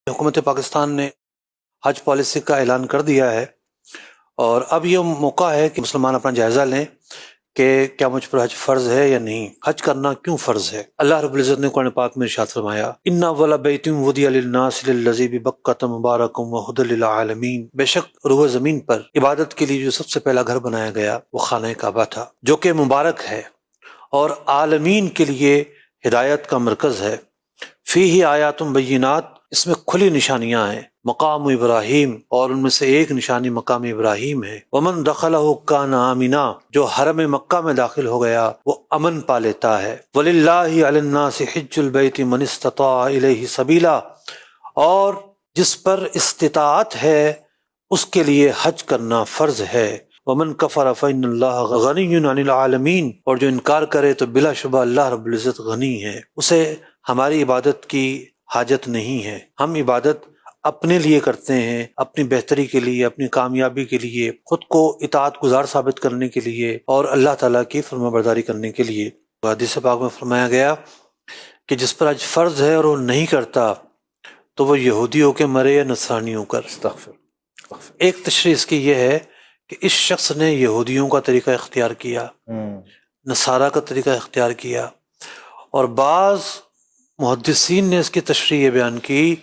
حکومت پاکستان نے حج پالیسی کا اعلان کر دیا ہے، اور اب یہ موقع ہے کہ مسلمان اپنا جائزہ لیں کہ کیا مجھ پر حج فرض ہے یا نہیں، حج کرنا کیوں فرض ہے۔ اللہ رب العزت نے قرآن پاک میں ارشاد فرمایا، ان اول بیت وضع للناس للذی ببکۃ مبارک وہدی للعالمین، بے شک روح زمین پر عبادت کے لیے جو سب سے پہلا گھر بنایا گیا وہ خانہ کعبہ تھا، جو کہ مبارک ہے اور عالمین کے لیے ہدایت کا مرکز ہے۔ فیہ آیات بینات، اس میں کھلی نشانیاں ہیں، مقام ابراہیم، اور ان میں سے ایک نشانی مقام ابراہیم ہے۔ ومن دخلہ کان آمنا، جو حرم مکہ میں داخل ہو گیا وہ امن پا لیتا ہے۔ وللہ علی الناس حج البیت من استطاع الیہ سبیلا، اور جس پر استطاعت ہے اس کے لیے حج کرنا فرض ہے۔ ومن کفر فإن اللہ غنی عن العالمین، اور جو انکار کرے تو بلا شبہ اللہ رب العزت غنی ہے، اسے ہماری عبادت کی حاجت نہیں ہے۔ ہم عبادت اپنے لیے کرتے ہیں، اپنی بہتری کے لیے، اپنی کامیابی کے لیے، خود کو اطاعت گزار ثابت کرنے کے لیے اور اللہ تعالیٰ کی فرما برداری کرنے کے لیے۔ حدیث پاک میں فرمایا گیا کہ جس پر حج فرض ہے اور وہ نہیں کرتا تو وہ یہودی ہو کے مرے یا نصرانی ہو کر۔ ایک تشریح اس کی یہ ہے کہ اس شخص نے یہودیوں کا طریقہ اختیار کیا، نصارہ کا طریقہ اختیار کیا، اور بعض محدثین نے اس کی تشریح بیان کی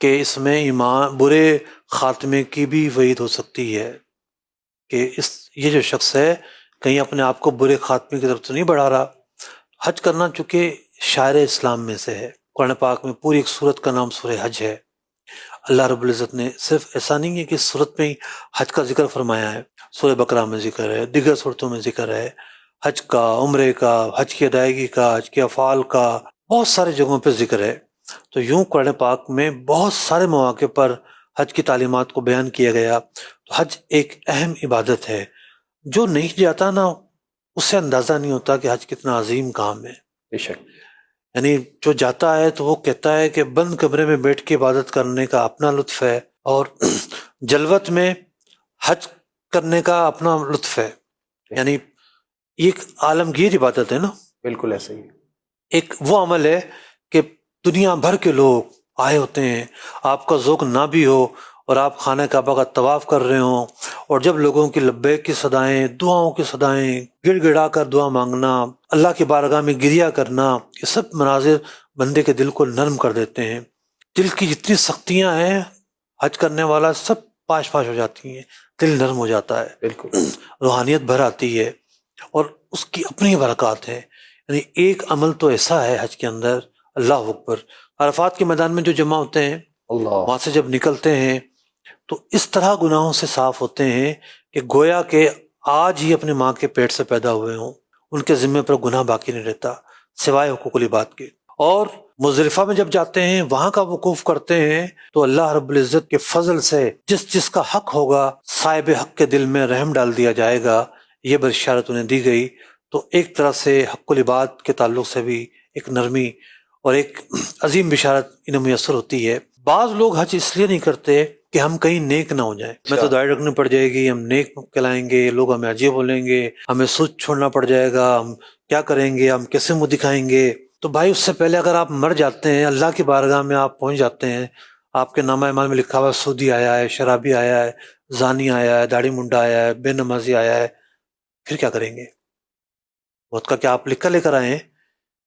کہ اس میں ایمان برے خاتمے کی بھی وعید ہو سکتی ہے، کہ یہ جو شخص ہے کہیں اپنے آپ کو برے خاتمے کی طرف تو نہیں بڑھا رہا۔ حج کرنا چونکہ شاعر اسلام میں سے ہے، قرآن پاک میں پوری ایک سورت کا نام سورہ حج ہے۔ اللہ رب العزت نے صرف ایسا نہیں ہے کہ اس سورت میں ہی حج کا ذکر فرمایا ہے، سورہ بقرہ میں ذکر ہے، دیگر سورتوں میں ذکر ہے حج کا، عمرے کا، حج کی ادائیگی کا، حج کے افعال کا، بہت سارے جگہوں پہ ذکر ہے۔ تو یوں قرآن پاک میں بہت سارے مواقع پر حج کی تعلیمات کو بیان کیا گیا۔ تو حج ایک اہم عبادت ہے، جو نہیں جاتا نا اس سے اندازہ نہیں ہوتا کہ حج کتنا عظیم کام ہے۔ بے شک، یعنی جو جاتا ہے تو وہ کہتا ہے کہ بند کمرے میں بیٹھ کے عبادت کرنے کا اپنا لطف ہے، اور جلوت میں حج کرنے کا اپنا لطف ہے۔ یعنی یہ ایک عالمگیر عبادت ہے نا، بالکل ایسا ہی ہے۔ ایک وہ عمل ہے کہ دنیا بھر کے لوگ آئے ہوتے ہیں، آپ کا ذوق نہ بھی ہو اور آپ خانہ کعبہ کا طواف کر رہے ہوں، اور جب لوگوں کی لبیک کی صدائیں، دعاؤں کی صدائیں، گڑ گڑا کر دعا مانگنا، اللہ کی بارگاہ میں گریہ کرنا، یہ سب مناظر بندے کے دل کو نرم کر دیتے ہیں۔ دل کی جتنی سختیاں ہیں حج کرنے والا سب پاش پاش ہو جاتی ہیں، دل نرم ہو جاتا ہے، بالکل روحانیت بھر آتی ہے، اور اس کی اپنی برکات ہیں۔ یعنی ایک عمل تو ایسا ہے حج کے اندر، اللہ اکبر، عرفات کے میدان میں جو جمع ہوتے ہیں اللہ، وہاں سے جب نکلتے ہیں تو اس طرح گناہوں سے صاف ہوتے ہیں کہ گویا کہ آج ہی اپنے ماں کے پیٹ سے پیدا ہوئے ہوں، ان کے ذمہ پر گناہ باقی نہیں رہتا سوائے حقوق العباد کے۔ اور مزدلفہ میں جب جاتے ہیں، وہاں کا وقوف کرتے ہیں، تو اللہ رب العزت کے فضل سے جس جس کا حق ہوگا صاحب حق کے دل میں رحم ڈال دیا جائے گا، یہ بشارت انہیں دی گئی۔ تو ایک طرح سے حق العباد کے تعلق سے بھی ایک نرمی اور ایک عظیم بشارت انہیں میسر ہوتی ہے۔ بعض لوگ حج اس لیے نہیں کرتے کہ ہم کہیں نیک نہ ہو جائیں، میں تو داڑھی رکھنی پڑ جائے گی، ہم نیک کہلائیں گے، لوگ ہمیں عجیب بولیں گے، ہمیں سود چھوڑنا پڑ جائے گا، ہم کیا کریں گے، ہم کیسے منہ دکھائیں گے۔ تو بھائی اس سے پہلے اگر آپ مر جاتے ہیں، اللہ کی بارگاہ میں آپ پہنچ جاتے ہیں، آپ کے نامہ اعمال میں لکھا ہوا سودی آیا ہے، شرابی آیا ہے، زانی آیا ہے، داڑھی منڈا آیا ہے، بے نمازی آیا ہے، پھر کیا کریں گے؟ موت کا کیا آپ لکھ کر لے کر آئے ہیں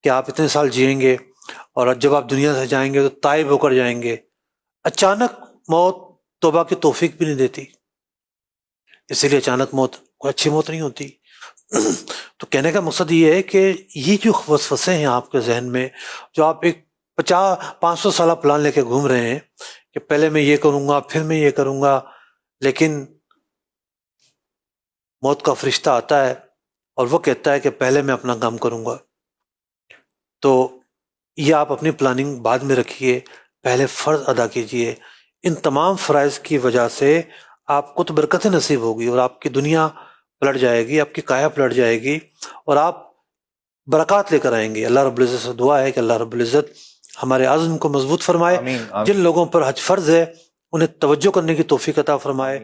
کہ آپ اتنے سال جئیں گے اور جب آپ دنیا سے جائیں گے تو تائب ہو کر جائیں گے؟ اچانک موت توبہ کی توفیق بھی نہیں دیتی، اسی لیے اچانک موت کوئی اچھی موت نہیں ہوتی۔ تو کہنے کا مقصد یہ ہے کہ یہ جو وسوسے ہیں آپ کے ذہن میں، جو آپ ایک 500 سالہ پلان لے کے گھوم رہے ہیں کہ پہلے میں یہ کروں گا، پھر میں یہ کروں گا، لیکن موت کا فرشتہ آتا ہے اور وہ کہتا ہے کہ پہلے میں اپنا کام کروں گا۔ تو یہ آپ اپنی پلاننگ بعد میں رکھیے، پہلے فرض ادا کیجئے۔ ان تمام فرائض کی وجہ سے آپ کو تو برکت نصیب ہوگی، اور آپ کی دنیا پلٹ جائے گی، آپ کی کایا پلٹ جائے گی، اور آپ برکات لے کر آئیں گے۔ اللہ رب العزت سے دعا ہے کہ اللہ رب العزت ہمارے عزم کو مضبوط فرمائے، آمین آمین۔ جن لوگوں پر حج فرض ہے انہیں توجہ کرنے کی توفیق عطا فرمائے۔